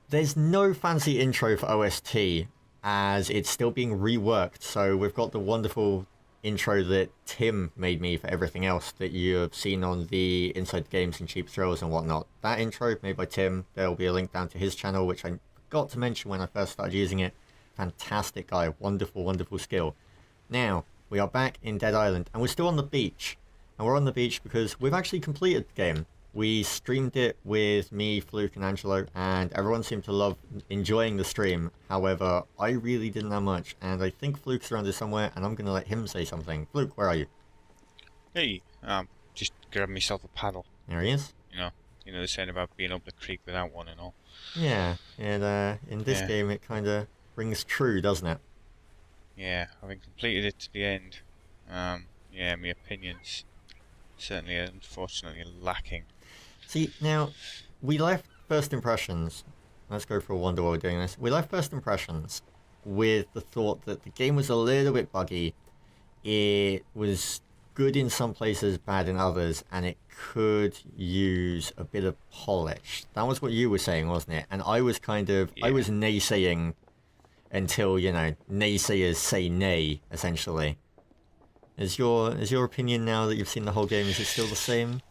there's no fancy intro for OST as it's still being reworked. So we've got the wonderful intro that Tim made me for everything else that you have seen on the Inside Games and Cheap Thrills and whatnot. That intro made by Tim, there'll be a link down to his channel, which I forgot to mention when I first started using it. Fantastic guy, wonderful, wonderful skill. Now, we are back in Dead Island, and we're still on the beach. And we're on the beach because we've actually completed the game. We streamed it with me, Fluke, and Angelo, and everyone seemed to love enjoying the stream. However, I really didn't have much, and I think Fluke's around here somewhere, and I'm going to let him say something. Fluke, where are you? Hey, just grabbing myself a paddle. There he is. You know, they're saying about being up the creek without one and all. Yeah, and in this game it kind of rings true, doesn't it? Yeah, having completed it to the end, yeah, my opinions certainly unfortunately lacking. See, now, we left First Impressions. Let's go for a wonder while we're doing this. We left First Impressions with the thought that the game was a little bit buggy. It was good in some places, bad in others, and it could use a bit of polish. That was what you were saying, wasn't it? And I was kind of, I was naysaying until, you know, naysayers say nay, essentially. Is your opinion now that you've seen the whole game, is it still the same?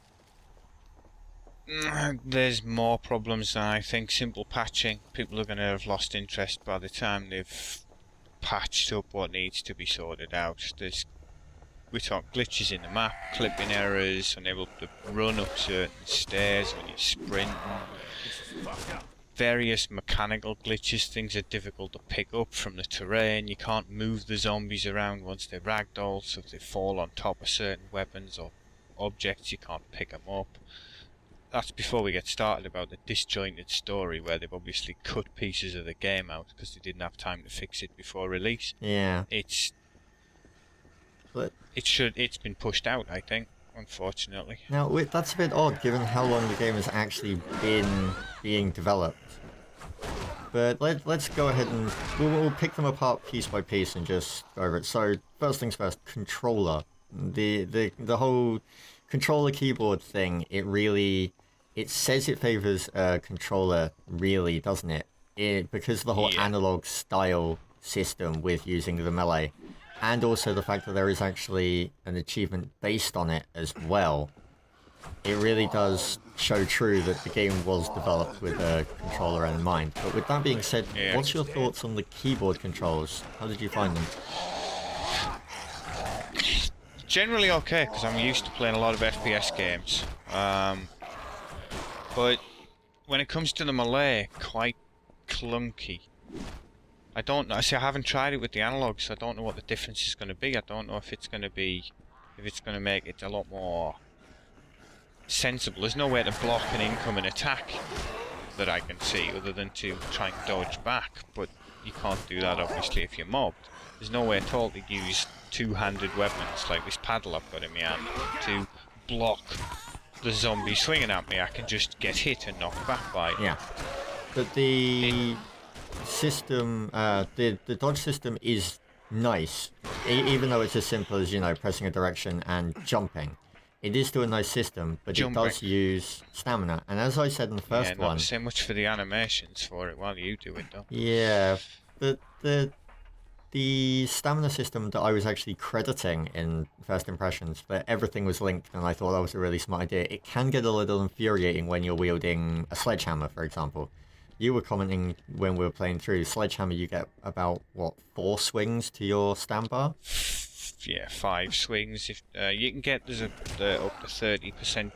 There's more problems than I think. Simple patching. People are going to have lost interest by the time they've patched up what needs to be sorted out. We talk glitches in the map, clipping errors, unable to run up certain stairs when you're sprinting. Various mechanical glitches, things are difficult to pick up from the terrain. You can't move the zombies around once they're ragdoll, so if they fall on top of certain weapons or objects you can't pick them up. That's before we get started about the disjointed story where they've obviously cut pieces of the game out because they didn't have time to fix it before release. Yeah. It's been pushed out, I think, unfortunately. Now, that's a bit odd given how long the game has actually been being developed. But let's go ahead and we'll pick them apart piece by piece and just go over it. So first things first, controller. The whole controller keyboard thing, it says it favors controller, really, doesn't it? Because of the whole analog style system with using the melee, and also the fact that there is actually an achievement based on it as well. It really does show true that the game was developed with a controller in mind. But with that being said, what's your thoughts on the keyboard controls? How did you find them? Generally okay, because I'm used to playing a lot of FPS games. But when it comes to the melee, quite clunky. I don't know. I haven't tried it with the analogs, so I don't know what the difference is going to be. I don't know if it's going to make it a lot more sensible. There's no way to block an incoming attack that I can see other than to try and dodge back, but you can't do that obviously if you're mobbed. There's no way at all to use two-handed weapons like this paddle I've got in my hand to block the zombie swinging at me. I can just get hit and knocked back by it. Yeah, but the system, the dodge system is nice, even though it's as simple as, you know, pressing a direction and jumping. It is still a nice system, but it does use stamina. And as I said in the first one, not so much for the animations for it while you do it though. Yeah, but the stamina system that I was actually crediting in First Impressions, that everything was linked, and I thought that was a really smart idea. It can get a little infuriating when you're wielding a sledgehammer, for example. You were commenting when we were playing through, sledgehammer you get about, what, 4 swings to your stam bar? Yeah, 5 swings. If you can get, there's up to 30%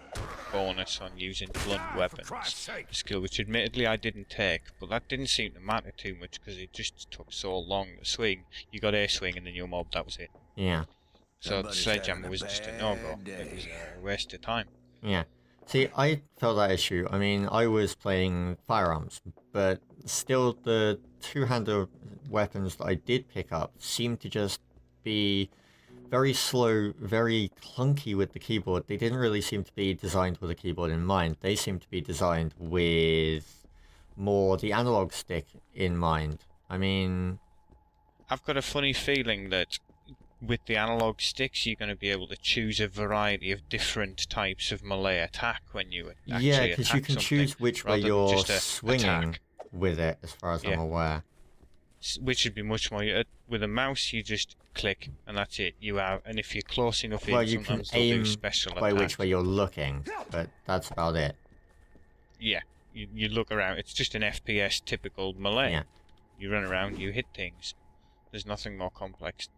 bonus on using blunt weapons. A skill which admittedly I didn't take, but that didn't seem to matter too much because it just took so long to swing. You got a swing and then you're mobbed, that was it. Yeah. So the sledgehammer was just a no-go. It was a waste of time. Yeah. See, I felt that issue. I mean, I was playing firearms, but still the two-handed weapons that I did pick up seemed to just be very slow, very clunky with the keyboard. They didn't really seem to be designed with a keyboard in mind. They seemed to be designed with more the analog stick in mind. I mean, I've got a funny feeling that with the analog sticks you're going to be able to choose a variety of different types of melee attack when you actually yeah, because you can choose which way you're swinging. Attack. with it, as far as I'm aware. Which would be much more... with a mouse, you just click, and that's it. You have, and if you're close enough Well, in, you can sometimes they'll do aim special by attacks. which way you're looking, but that's about it. Yeah, you look around. It's just an FPS typical melee. Yeah. You run around, you hit things. There's nothing more complex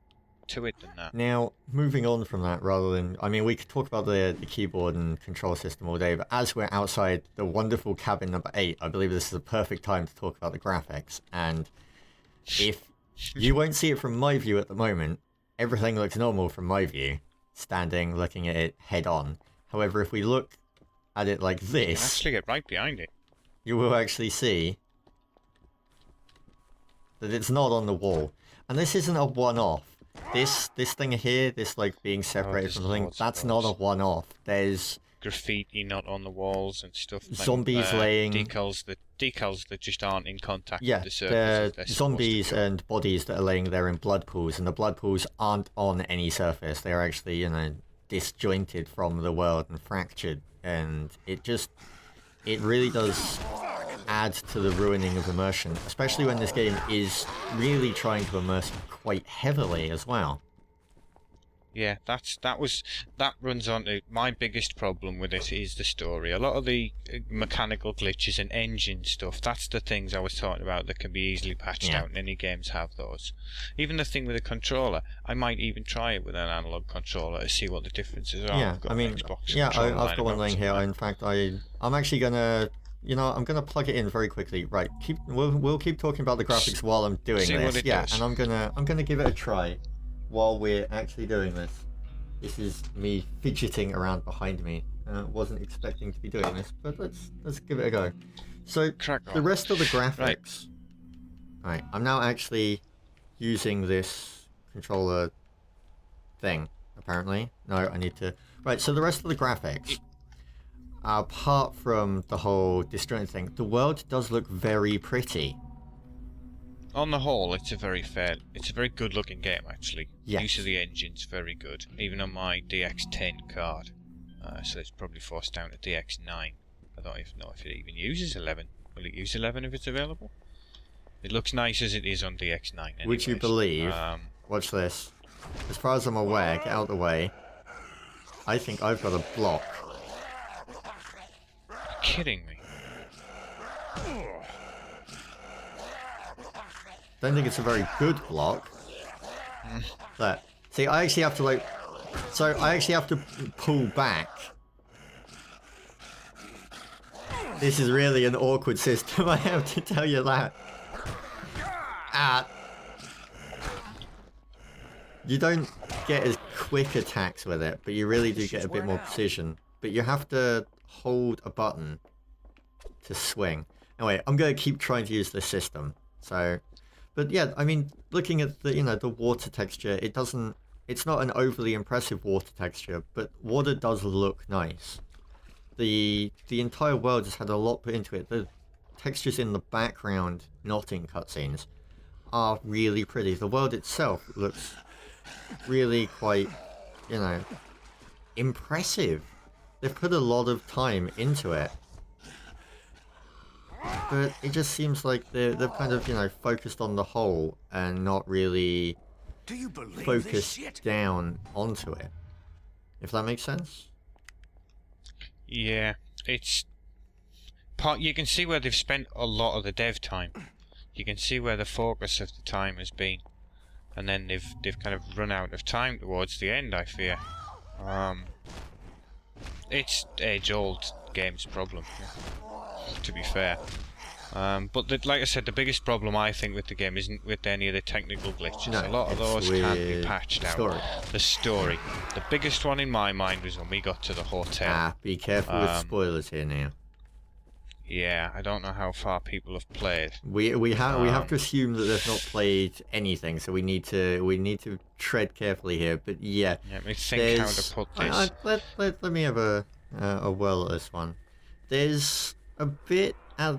to it than that. Now, moving on from that, rather than... I mean, we could talk about the keyboard and control system all day, but as we're outside the wonderful cabin number 8, I believe this is the perfect time to talk about the graphics. And if you won't see it from my view at the moment, everything looks normal from my view, standing, looking at it head on. However, if we look at it like You can this, actually get right behind it. you will actually see that it's not on the wall. And this isn't a one-off. This thing here, this like being separated from the thing, that's not a one-off. There's graffiti not on the walls and stuff. Zombies laying... decals that just aren't in contact Yeah, with the surface. the zombies and bodies that are laying there in blood pools, and the blood pools aren't on any surface. They're actually, you know, disjointed from the world and fractured. And it really does add to the ruining of immersion, especially when this game is really trying to immerse quite heavily as well. Yeah, that runs on to my biggest problem with it is the story. A lot of the mechanical glitches and engine stuff, that's the things I was talking about that can be easily patched out, and any games have those. Even the thing with a controller, I might even try it with an analog controller to see what the differences are. Yeah, I mean, I've got one laying here. In fact, I'm actually gonna, you know, I'm gonna plug it in very quickly. Right, we'll keep talking about the graphics while I'm doing this. Yeah, does. and I'm gonna give it a try while we're actually doing this. This is me fidgeting around behind me. Wasn't expecting to be doing this, but let's give it a go. So the rest of the graphics. Right, I'm now actually using this controller thing. Apparently, no, I need to. Right, so the rest of the graphics, apart from the whole disjointed thing, the world does look very pretty. On the whole, it's a very good looking game actually. Yes. Use of the engine's very good, even on my DX10 card. So it's probably forced down to DX9. I don't even know if it even uses 11. Will it use 11 if it's available? It looks nice as it is on DX9 anyways. Would you believe, watch this, as far as I'm aware, get out of the way, I think I've got a block. You're kidding me. Don't think it's a very good block. But see, I actually have to I actually have to pull back. This is really an awkward system, I have to tell you that. You don't get as quick attacks with it, but you really do get a bit more precision. But you have to hold a button to swing. Anyway, I'm going to keep trying to use this system. So, but yeah, I mean, looking at the, you know, the water texture, it's not an overly impressive water texture, but water does look nice. The entire world has had a lot put into it. The textures in the background, not in cutscenes, are really pretty. The world itself looks really quite, you know, impressive. They've put a lot of time into it. But it just seems like they've kind of, you know, focused on the whole and not really focused down onto it. If that makes sense? Yeah, it's you can see where they've spent a lot of the dev time. You can see where the focus of the time has been, and then they've kind of run out of time towards the end, I fear. It's age-old game's problem, to be fair. But like I said, the biggest problem I think with the game isn't with any of the technical glitches. No, a lot of those can be patched out. The story. The biggest one in my mind was when we got to the hotel. Be careful with spoilers here now. Yeah, I don't know how far people have played. We have to assume that they've not played anything, so we need to tread carefully here. But yeah, let me think how to put this. Let me have a whirl at this one. There's a bit at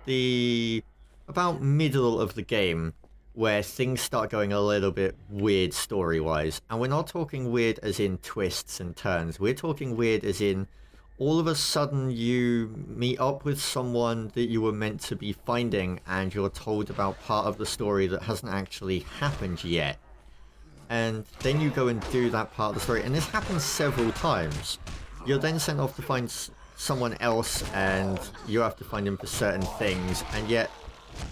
the about middle of the game where things start going a little bit weird story-wise, and we're not talking weird as in twists and turns. We're talking weird as in all of a sudden you meet up with someone that you were meant to be finding, and you're told about part of the story that hasn't actually happened yet. And then you go and do that part of the story, and this happens several times. You're then sent off to find someone else, and you have to find him for certain things, and yet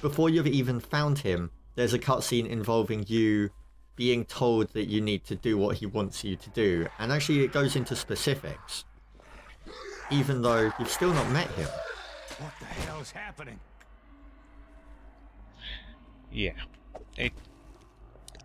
before you've even found him, there's a cutscene involving you being told that you need to do what he wants you to do, and actually it goes into specifics, even though you've still not met him. What the hell is happening? Yeah,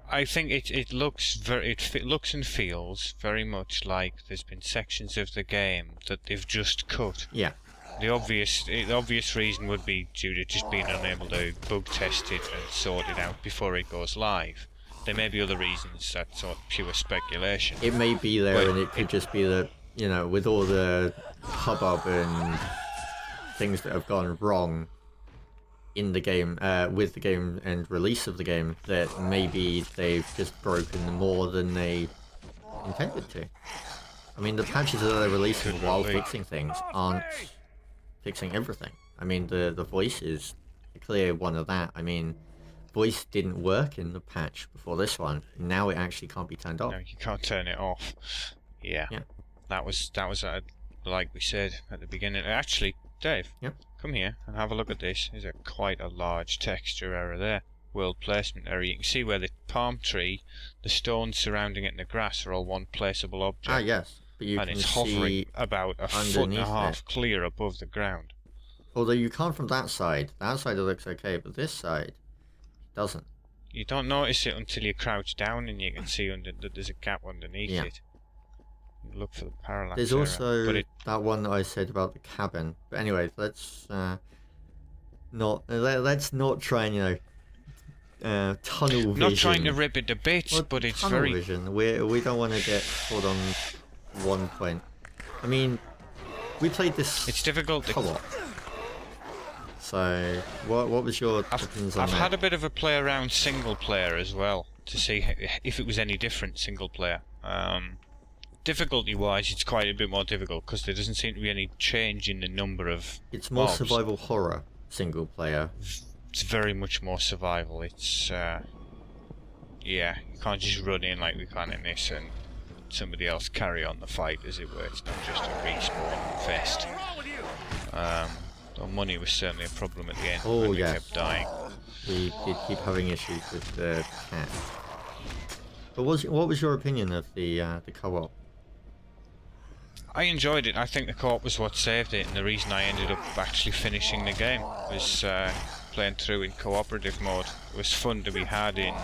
I think it looks it looks and feels very much like there's been sections of the game that they've just cut. Yeah. The obvious reason would be due to just being unable to bug test it and sort it out before it goes live. There may be other reasons, that's sort of pure speculation. It may be there, But and it could just be that, you know, with all the hubbub and things that have gone wrong in the game, with the game and release of the game, that maybe they've just broken more than they intended to. I mean, the patches that they're releasing while fixing things aren't fixing everything. I mean, the voice is a clear one of that. I mean, voice didn't work in the patch before this one. Now it actually can't be turned off. No, you can't turn it off. Yeah. That was like we said at the beginning. Actually, Dave, come here and have a look at this. There's quite a large texture error there. World placement error. You can see where the palm tree, the stones surrounding it, and the grass are all one placeable object. Ah, yes. But you and can it's see hovering about a foot and a half clear above the ground. Although you can't from that side. That side it looks okay, but this side doesn't. You don't notice it until you crouch down and you can see that there's a gap underneath it. You look for the parallax There's error, also but that one that I said about the cabin. But anyway, let's not try and, you know, tunnel vision. Not trying to rip it to bits, well, but it's tunnel very vision. We don't want to get caught on one point. I mean, we played this. It's difficult to co-op. So, what was your opinions on that? I've had a bit of a play around single player as well to see if it was any different single player. Difficulty wise, it's quite a bit more difficult because there doesn't seem to be any change in the number of It's more mobs. survival horror single player. It's very much more survival. It's yeah, you can't just run in like we can in this and somebody else carry on the fight, as it were. It's not just a respawn fest. Money was certainly a problem at the end when we kept dying. We did keep having issues with the cat. But what was your opinion of the co-op? I enjoyed it. I think the co-op was what saved it, and the reason I ended up actually finishing the game was playing through in cooperative mode. It was fun to be had in,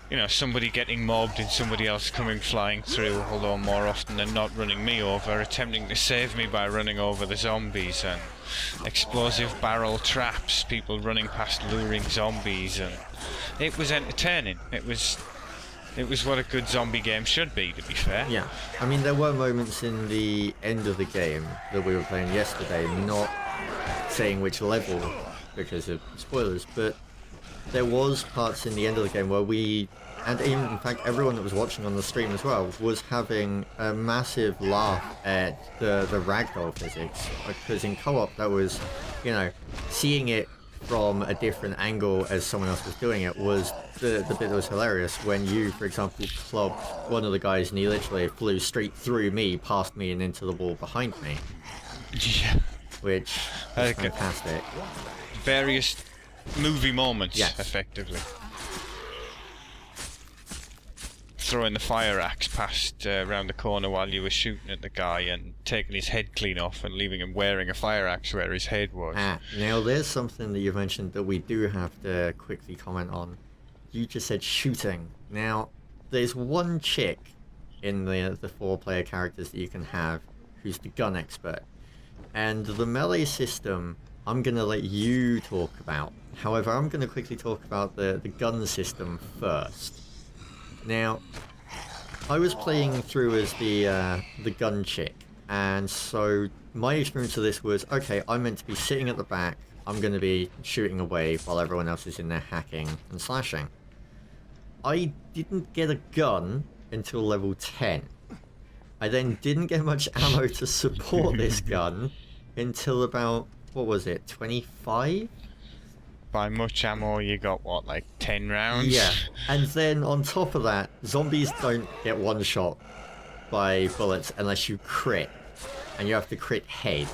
you know, somebody getting mobbed and somebody else coming flying through, although more often than not running me over, attempting to save me by running over the zombies, and explosive barrel traps, people running past luring zombies, and it was entertaining. It was what a good zombie game should be, to be fair. Yeah, I mean, there were moments in the end of the game that we were playing yesterday, not saying which level because of spoilers, but there was parts in the end of the game where we, and even, in fact, everyone that was watching on the stream as well, was having a massive laugh at the ragdoll physics. Because in co-op, that was, you know, seeing it from a different angle as someone else was doing it was the bit that was hilarious. When you, for example, clubbed one of the guys and he literally flew straight through me, past me, and into the wall behind me. Yeah. Which was fantastic. Various movie moments, effectively. Throwing the fire axe past around the corner while you were shooting at the guy and taking his head clean off and leaving him wearing a fire axe where his head was. Now there's something that you mentioned that we do have to quickly comment on. You just said shooting. Now, there's one chick in the 4-player characters that you can have who's the gun expert. And the melee system, I'm going to let you talk about. However, I'm going to quickly talk about the gun system first. Now, I was playing through as the gun chick, and so my experience of this was, okay, I'm meant to be sitting at the back, I'm going to be shooting away while everyone else is in there hacking and slashing. I didn't get a gun until level 10. I then didn't get much ammo to support this gun until about, what was it, 25? By much ammo, you got what, like 10 rounds? Yeah, and then on top of that, zombies don't get one shot by bullets unless you crit, and you have to crit head.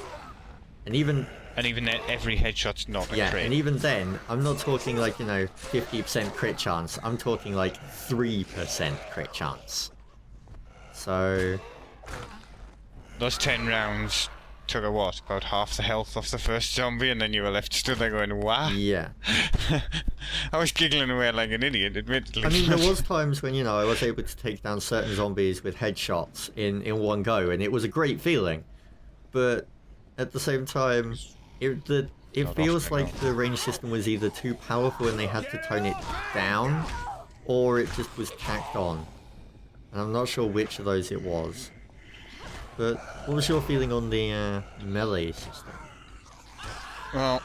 And even then, every headshot's not a yeah, crit. and even then, I'm not talking like, 50% crit chance. I'm talking like 3% crit chance. So Those 10 rounds took about half the health off the first zombie, and then you were left stood there going, "What?" yeah. I was giggling away like an idiot, admittedly. I mean, there was times when, I was able to take down certain zombies with headshots in one go, and it was a great feeling. But at the same time, it feels like the range system was either too powerful and they had to tone it down, or it just was tacked on. And I'm not sure which of those it was. But what was your feeling on the melee system? Well,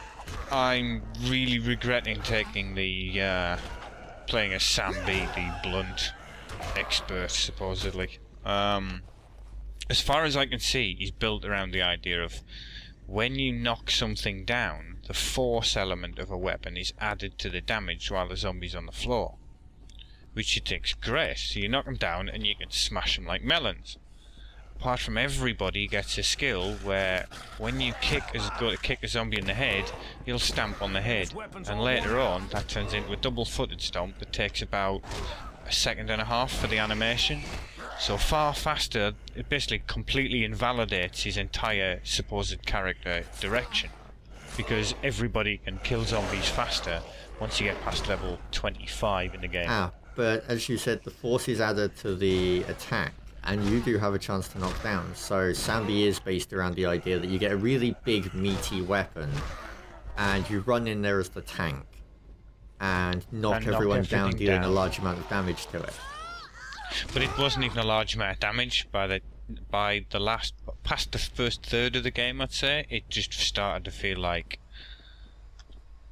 I'm really regretting taking the playing as Sam B, the blunt expert, supposedly. As far as I can see, he's built around the idea of when you knock something down, the force element of a weapon is added to the damage while the zombie's on the floor, which you think's great. So you knock them down and you can smash them like melons. Apart from, everybody gets a skill where when you kick a zombie in the head, you'll stamp on the head, and later on that turns into a double-footed stomp that takes about a second and a half for the animation. So far faster, it basically completely invalidates his entire supposed character direction, because everybody can kill zombies faster once you get past level 25 in the game. But as you said, the force is added to the attack, and you do have a chance to knock down. So Sambi is based around the idea that you get a really big meaty weapon and you run in there as the tank and knock everyone down, dealing a large amount of damage to it. But it wasn't even a large amount of damage by the last, past the first third of the game, I'd say. It just started to feel like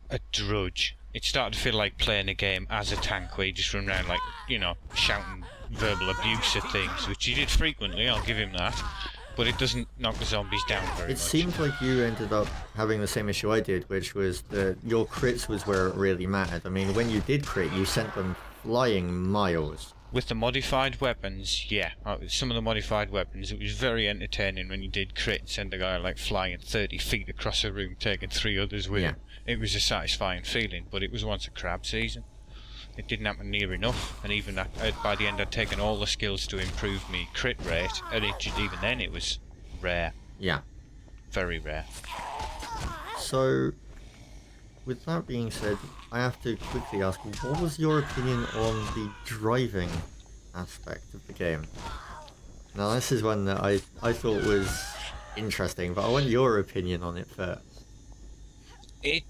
a drudge. It started to feel like playing a game as a tank where you just run around like, shouting verbal abuse at things, which you did frequently, I'll give him that, but it doesn't knock the zombies down very much. It seemed like you ended up having the same issue I did, which was that your crits was where it really mattered. I mean, when you did crit, you sent them flying miles. With the modified weapons, yeah, some of the modified weapons, it was very entertaining when you did crit and send a guy like flying 30 feet across a room, taking 3 others with him. It was a satisfying feeling, but it was once a crab season. It didn't happen near enough, and even by the end I'd taken all the skills to improve me crit rate, and even then it was rare. Yeah. Very rare. So, with that being said, I have to quickly ask, what was your opinion on the driving aspect of the game? Now this is one that I thought was interesting, but I want your opinion on it first. It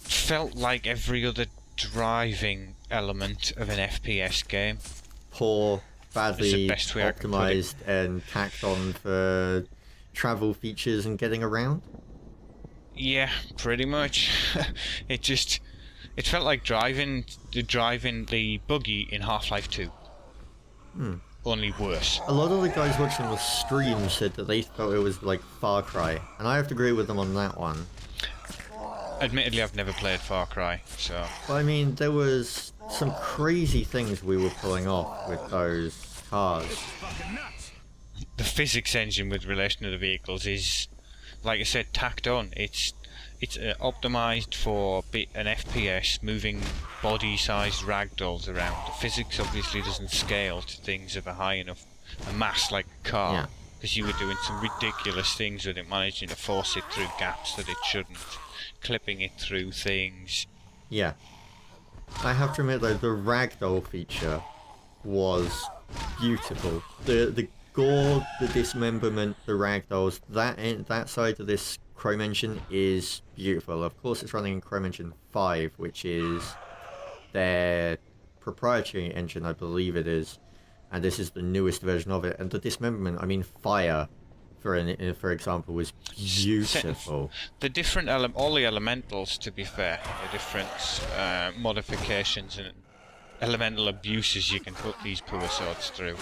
felt like every other driving element of an FPS game. Poor, badly optimized and tacked on for travel features and getting around? Yeah, pretty much. It felt like driving the buggy in Half-Life 2. Only worse. A lot of the guys watching the stream said that they thought it was like Far Cry, and I have to agree with them on that one. Admittedly, I've never played Far Cry, so... But I mean, there was some crazy things we were pulling off with those cars. The physics engine with relation to the vehicles is, like I said, tacked on. It's optimized for an FPS, moving body-sized ragdolls around. The physics obviously doesn't scale to things of a high enough a mass like a car, because you were doing some ridiculous things with it, managing to force it through gaps that it shouldn't, clipping it through things. Yeah. I have to admit though, the ragdoll feature was beautiful. The gore, the dismemberment, the ragdolls, that side of this Chrome engine is beautiful. Of course it's running in Chrome Engine 5, which is their proprietary engine, I believe it is, and this is the newest version of it. And the dismemberment, I mean, fire, for example, was beautiful. The different all the elementals, to be fair, the different modifications and elemental abuses you can put these poor swords through.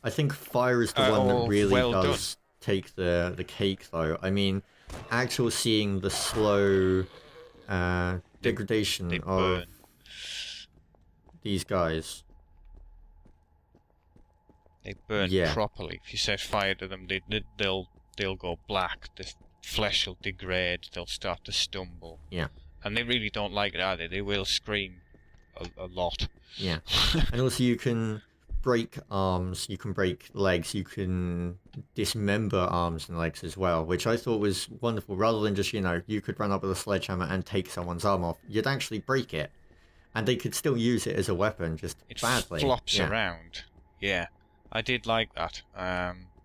I think fire is the one that really well does take the cake, though. I mean, actual seeing the slow degradation They of burn. these guys. They burn Yeah. properly. If you set fire to them, they'll go black. The flesh will degrade. They'll start to stumble. Yeah. And they really don't like it, either. They will scream a lot. Yeah. And also you can break arms, you can break legs, you can dismember arms and legs as well, which I thought was wonderful. Rather than just, you could run up with a sledgehammer and take someone's arm off, you'd actually break it. And they could still use it as a weapon, just It badly. flops around. Yeah, I did like that.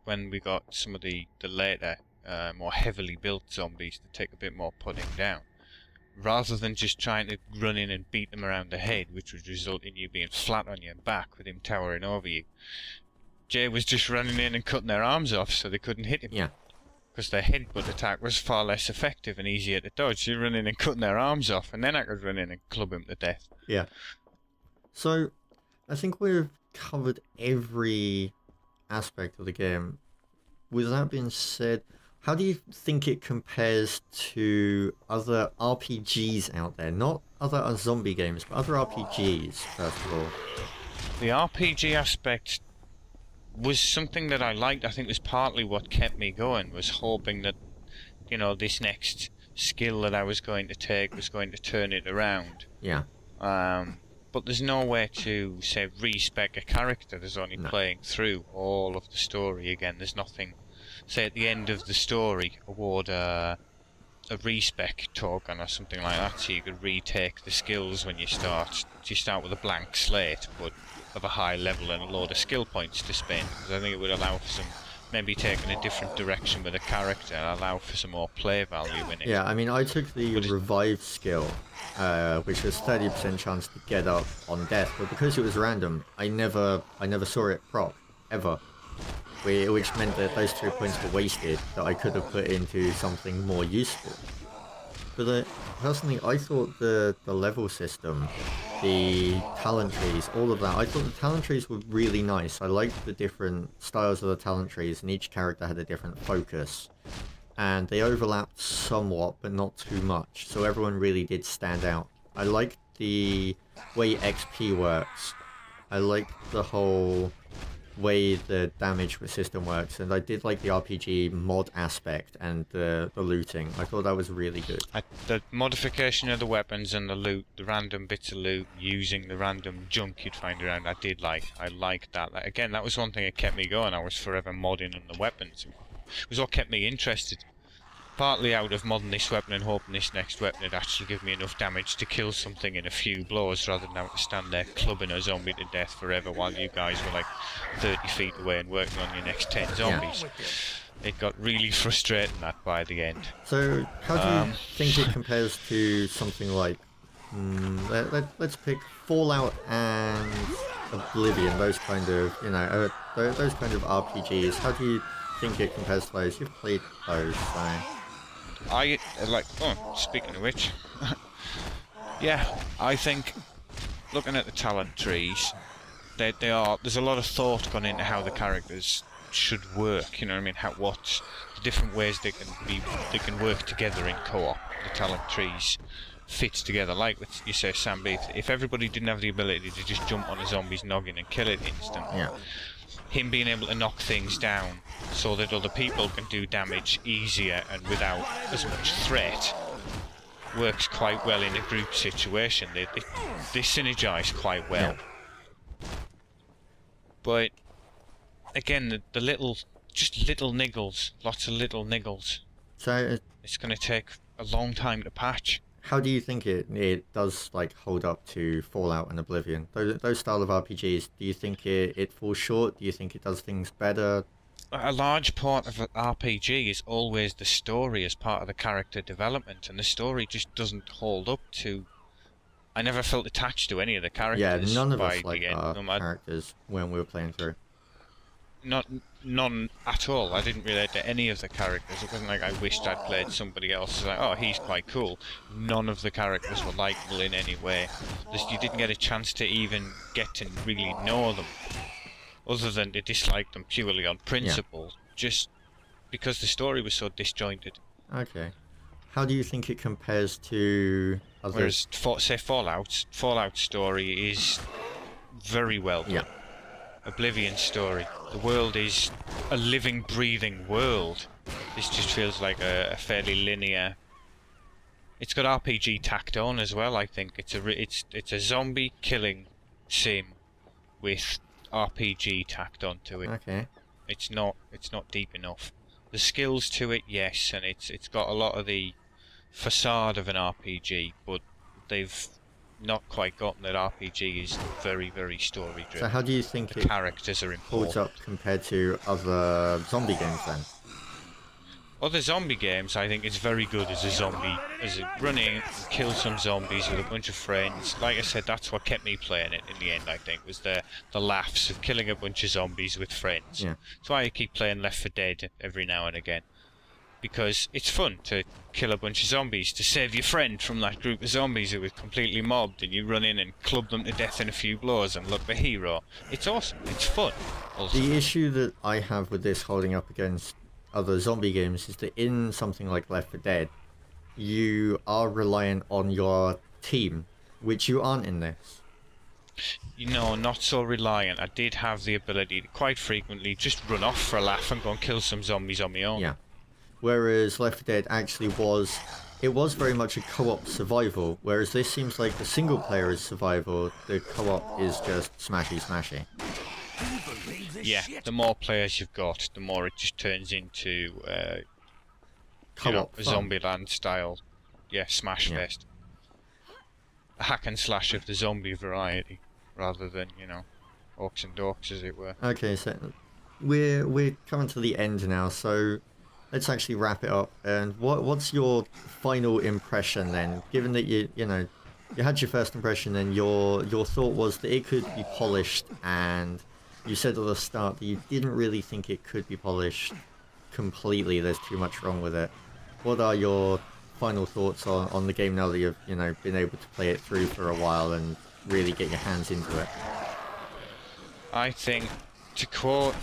When we got some of the later, more heavily built zombies to take a bit more putting down. Rather than just trying to run in and beat them around the head, which would result in you being flat on your back with him towering over you, Jay was just running in and cutting their arms off so they couldn't hit him. Yeah. Because their headbutt attack was far less effective and easier to dodge. You run in and cutting their arms off, and then I could run in and club him to death. Yeah. So, I think we've covered every aspect of the game. With that being said, how do you think it compares to other RPGs out there? Not other zombie games, but other RPGs, first of all. The RPG aspect was something that I liked. I think was partly what kept me going, was hoping that, this next skill that I was going to take was going to turn it around. Yeah. But there's no way to, say, respec a character. There's only playing through all of the story again. There's nothing, say, at the end of the story, award a respec token or something like that, so you could retake the skills when you start. You start with a blank slate, but of a high level and a load of skill points to spend. Because I think it would allow for some, maybe taking a different direction with a character and allow for some more play value in it. Yeah, I mean, I took the revive skill, which was 30% chance to get up on death, but because it was random, I never saw it proc, ever. Which meant that those 3 points were wasted that I could have put into something more useful. But personally, I thought the level system, the talent trees, all of that, I thought the talent trees were really nice. I liked the different styles of the talent trees, and each character had a different focus. And they overlapped somewhat, but not too much, so everyone really did stand out. I liked the way XP works. I liked the whole way the damage system works, and I did like the RPG mod aspect and the looting. I thought that was really good. The modification of the weapons and the loot, the random bits of loot, using the random junk you'd find around, I did like. I liked that. Again, that was one thing that kept me going. I was forever modding on the weapons. It was what kept me interested. Partly out of modding this weapon and hoping this next weapon would actually give me enough damage to kill something in a few blows, rather than having to stand there clubbing a zombie to death forever while you guys were like 30 feet away and working on your next 10 zombies. Yeah. It got really frustrating that by the end. So, how do you think it compares to something like, let's pick Fallout and Oblivion, those kind of, those kind of RPGs. How do you think it compares to those? You've played those, so... speaking of which, yeah, I think looking at the talent trees, there's a lot of thought gone into how the characters should work. You know what I mean? What the different ways they can work together in co-op. The talent trees fits together, like what you say, Sam B. If everybody didn't have the ability to just jump on a zombie's noggin and kill it instantly. Yeah. Him being able to knock things down so that other people can do damage easier and without as much threat works quite well in a group situation. They synergize quite well. Yeah. But again, the little niggles, lots of little niggles. So it's going to take a long time to patch. How do you think it does hold up to Fallout and Oblivion? Those style of RPGs, do you think it falls short? Do you think it does things better? A large part of an RPG is always the story as part of the character development, and the story just doesn't hold up to... I never felt attached to any of the characters. Yeah, none of us liked our characters when we were playing through. None at all. I didn't relate to any of the characters. It wasn't like I wished I'd played somebody else. It's like, oh, he's quite cool. None of the characters were likeable in any way. You didn't get a chance to even get to really know them. other than to dislike them purely on principle, just because the story was so disjointed. Okay. How do you think it compares to other... Whereas, say Fallout's story is very well done. Yeah. Oblivion's story, the world is a living, breathing world. This just feels like a fairly linear. It's got RPG tacked on as well. I think it's a zombie killing sim with RPG tacked onto it. Okay. It's not deep enough. The skills to it, yes, and it's got a lot of the facade of an RPG, but they've not quite gotten that RPG is very, very story driven. So how do you think the it characters are holds important. up compared to other zombie games then? Other zombie games, I think it's very good as a zombie, as a running, kill some zombies with a bunch of friends. Like I said, that's what kept me playing it in the end, I think, was the laughs of killing a bunch of zombies with friends. Yeah. That's why I keep playing Left 4 Dead every now and again. Because it's fun to kill a bunch of zombies, to save your friend from that group of zombies who was completely mobbed, and you run in and club them to death in a few blows and look the hero. It's awesome. It's fun. Also. The issue that I have with this holding up against other zombie games is that in something like Left 4 Dead, you are reliant on your team, which you aren't in this. You know, not so reliant. I did have the ability to quite frequently just run off for a laugh and go and kill some zombies on my own. Yeah. Whereas Left 4 Dead actually was very much a co-op survival, whereas this seems like the single player is survival, the co-op is just smashy. Yeah, the more players you've got, the more it just turns into a Co-op Zombieland style, smash Yeah. fest. A hack and slash of the zombie variety, rather than, orcs and dorks, as it were. Okay, so we're coming to the end now, so let's actually wrap it up. And what's your final impression then? Given that you had your first impression, and your thought was that it could be polished, and you said at the start that you didn't really think it could be polished completely. There's too much wrong with it. What are your final thoughts on the game now that you've been able to play it through for a while and really get your hands into it? I think, to quote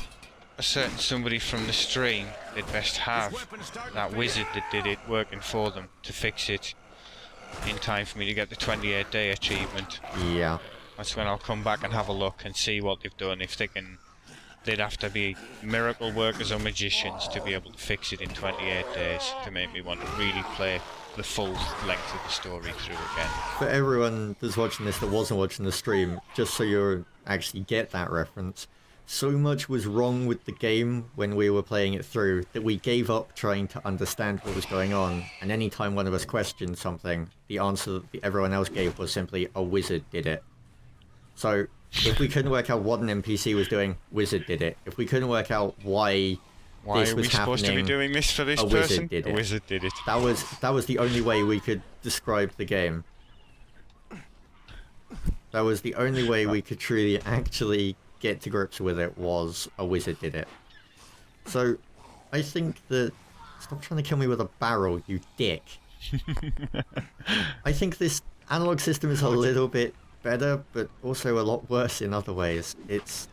a certain somebody from the stream, they'd best have that wizard that did it working for them to fix it in time for me to get the 28-day achievement. Yeah. That's when I'll come back and have a look and see what they've done. If they can, they'd have to be miracle workers or magicians to be able to fix it in 28 days to make me want to really play the full length of the story through again. For everyone that's watching this that wasn't watching the stream, just so you actually get that reference, so much was wrong with the game when we were playing it through that we gave up trying to understand what was going on, and any time one of us questioned something, the answer that everyone else gave was simply, a wizard did it. So, if we couldn't work out what an NPC was doing, wizard did it. If we couldn't work out why this are was we supposed to be doing this for this a person? wizard did it. A wizard did it. That was the only way we could describe the game. That was the only way we could truly actually get to grips with it, was a wizard did it. So, I think that... Stop trying to kill me with a barrel, you dick. I think this analog system is a little bit better, but also a lot worse in other ways. It's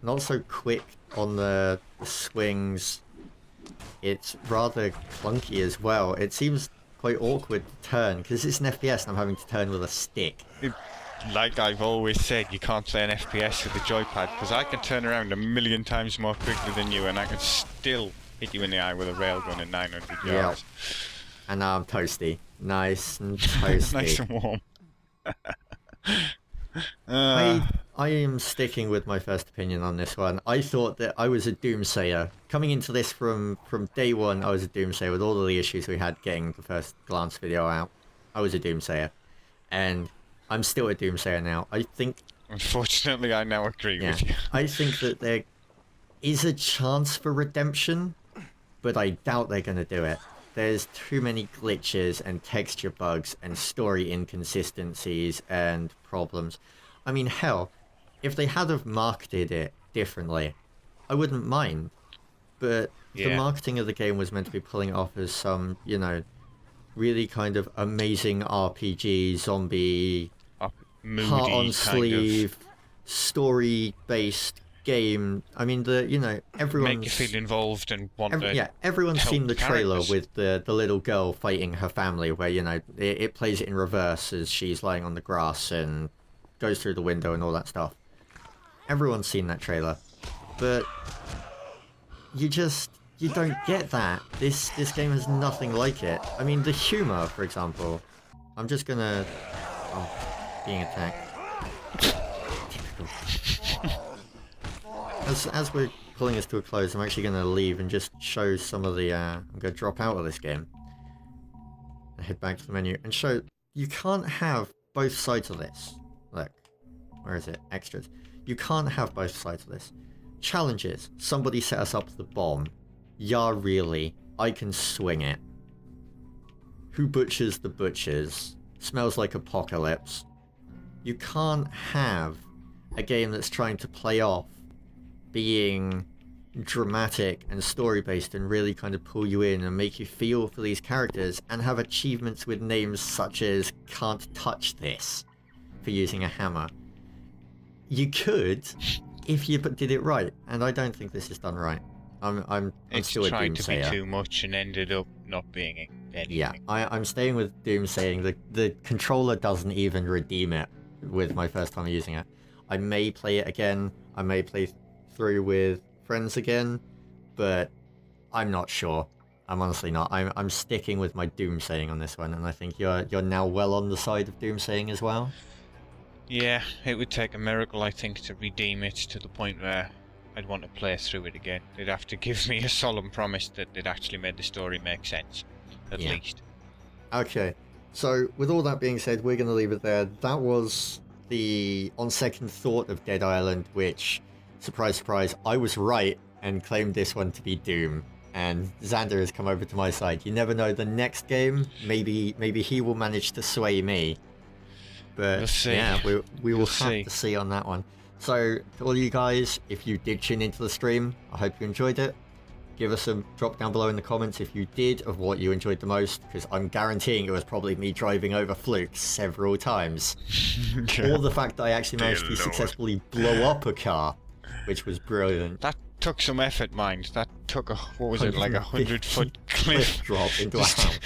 not so quick on the swings. It's rather clunky as well. It seems quite awkward to turn, because it's an FPS and I'm having to turn with a stick. Like I've always said, you can't play an FPS with a joypad, because I can turn around a million times more quickly than you, and I can still hit you in the eye with a railgun at 900 yards. Yeah. And now I'm toasty. Nice and toasty. Nice and warm. I am sticking with my first opinion on this one. I thought that I was a doomsayer. Coming into this from day one, I was a doomsayer with all of the issues we had getting the first glance video out. I was a doomsayer. And I'm still a doomsayer now. I think... Unfortunately, I now agree with you. I think that there is a chance for redemption, but I doubt they're going to do it. There's too many glitches and texture bugs and story inconsistencies and problems. I mean, hell, if they had have marketed it differently, I wouldn't mind. But the marketing of the game was meant to be pulling it off as some, really kind of amazing RPG, zombie, Moody heart on sleeve, story-based game, I mean, everyone's... Make you feel involved and want to. Yeah, everyone's help seen the trailer characters. with the little girl fighting her family, where it plays it in reverse as she's lying on the grass and goes through the window and all that stuff. Everyone's seen that trailer, but you don't get that. This game has nothing like it. I mean, the humor, for example. I'm just gonna... Oh, being attacked. As we're pulling this to a close, I'm actually gonna leave and just show some of the... I'm gonna drop out of this game. And head back to the menu and show... You can't have both sides of this. Look. Where is it? Extras. You can't have both sides of this. Challenges. Somebody set us up the bomb. Yeah, really. I can swing it. Who butchers the butchers? Smells like apocalypse. You can't have a game that's trying to play off being dramatic and story-based and really kind of pull you in and make you feel for these characters and have achievements with names such as "Can't touch this" for using a hammer. You could, if you did it right, and I don't think this is done right. I'm still a tried to be doomsayer. too much and ended up not being anything. Yeah, I'm staying with doomsaying. The controller doesn't even redeem it with my first time using it. I may play it again. I may play through with friends again, but I'm not sure. I'm honestly not. I'm sticking with my doomsaying on this one, and I think you're now well on the side of doomsaying as well. Yeah, it would take a miracle, I think, to redeem it to the point where I'd want to play through it again. They'd have to give me a solemn promise that it actually made the story make sense, at least. Okay, so with all that being said, we're going to leave it there. That was the on second thought of Dead Island, which, surprise, surprise, I was right and claimed this one to be Doom. And Xander has come over to my side. You never know, the next game, maybe he will manage to sway me. But we'll see. Yeah, we will have to see on that one. So, to all you guys, if you did tune into the stream, I hope you enjoyed it. Give us a drop down below in the comments if you did, of what you enjoyed the most, because I'm guaranteeing it was probably me driving over Fluke several times. Or the fact that I actually managed to successfully blow up a car, which was brilliant. That took some effort, mind. That took what was it, like 100-foot cliff drop into a house.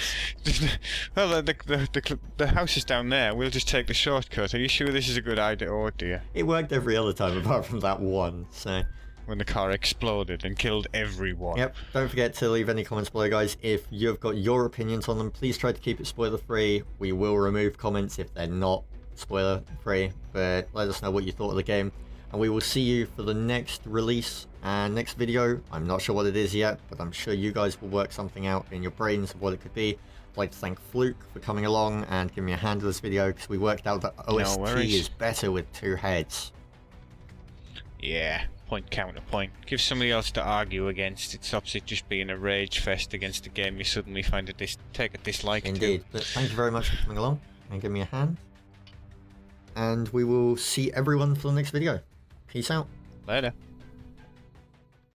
Well, the house is down there. We'll just take the shortcut. Are you sure this is a good idea? Oh dear. It worked every other time apart from that one, so... When the car exploded and killed everyone. Yep, don't forget to leave any comments below, guys. If you've got your opinions on them, please try to keep it spoiler-free. We will remove comments if they're not spoiler-free, but let us know what you thought of the game. And we will see you for the next release and next video. I'm not sure what it is yet, but I'm sure you guys will work something out in your brains of what it could be. I'd like to thank Fluke for coming along and giving me a hand with this video, because we worked out that OST is better with 2 heads. Yeah, point counterpoint. Give somebody else to argue against. It stops it just being a rage fest against a game you suddenly find take a dislike to. Indeed, but thank you very much for coming along and giving me a hand. And we will see everyone for the next video. Peace out. Later.